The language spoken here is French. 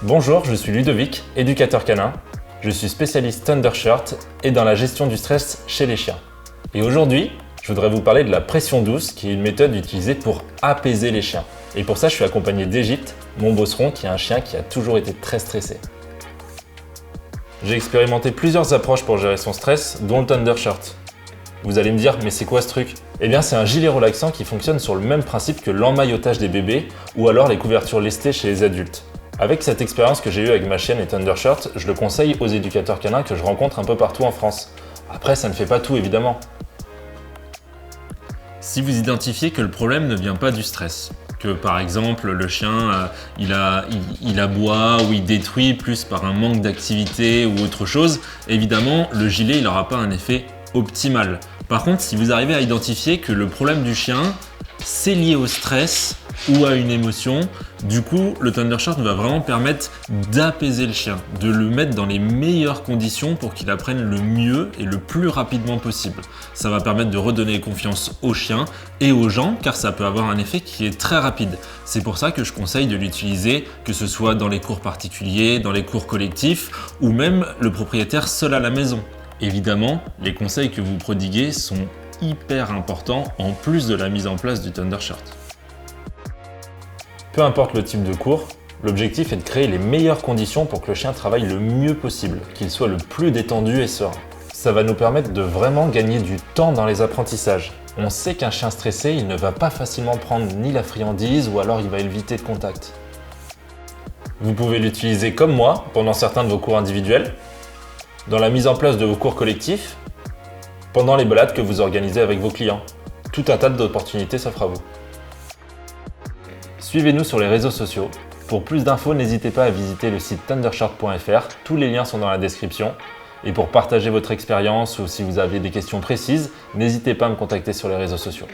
Bonjour, je suis Ludovic, éducateur canin. Je suis spécialiste Thundershirt et dans la gestion du stress chez les chiens. Et aujourd'hui, je voudrais vous parler de la pression douce, qui est une méthode utilisée pour apaiser les chiens. Et pour ça, je suis accompagné d'Égypte, mon bosseron, qui est un chien qui a toujours été très stressé. J'ai expérimenté plusieurs approches pour gérer son stress, dont le Thundershirt. Vous allez me dire, mais c'est quoi ce truc? Eh bien, c'est un gilet relaxant qui fonctionne sur le même principe que l'emmaillotage des bébés ou alors les couvertures lestées chez les adultes. Avec cette expérience que j'ai eue avec ma chienne et Thundershirt, je le conseille aux éducateurs canins que je rencontre un peu partout en France. Après, ça ne fait pas tout évidemment. Si vous identifiez que le problème ne vient pas du stress, que par exemple le chien il aboie ou il détruit plus par un manque d'activité ou autre chose, évidemment le gilet il n'aura pas un effet optimal. Par contre, si vous arrivez à identifier que le problème du chien c'est lié au stress ou à une émotion, du coup le Thundershirt va vraiment permettre d'apaiser le chien, de le mettre dans les meilleures conditions pour qu'il apprenne le mieux et le plus rapidement possible. Ça va permettre de redonner confiance aux chiens et aux gens car ça peut avoir un effet qui est très rapide. C'est pour ça que je conseille de l'utiliser, que ce soit dans les cours particuliers, dans les cours collectifs ou même le propriétaire seul à la maison. Évidemment, les conseils que vous prodiguez sont hyper important en plus de la mise en place du Thundershirt. Peu importe le type de cours, l'objectif est de créer les meilleures conditions pour que le chien travaille le mieux possible, qu'il soit le plus détendu et serein. Ça va nous permettre de vraiment gagner du temps dans les apprentissages. On sait qu'un chien stressé, il ne va pas facilement prendre ni la friandise ou alors il va éviter le contact. Vous pouvez l'utiliser comme moi pendant certains de vos cours individuels, dans la mise en place de vos cours collectifs, pendant les balades que vous organisez avec vos clients. Tout un tas d'opportunités s'offrent à vous. Suivez-nous sur les réseaux sociaux. Pour plus d'infos, n'hésitez pas à visiter le site thundershirt.fr, tous les liens sont dans la description. Et pour partager votre expérience ou si vous avez des questions précises, n'hésitez pas à me contacter sur les réseaux sociaux.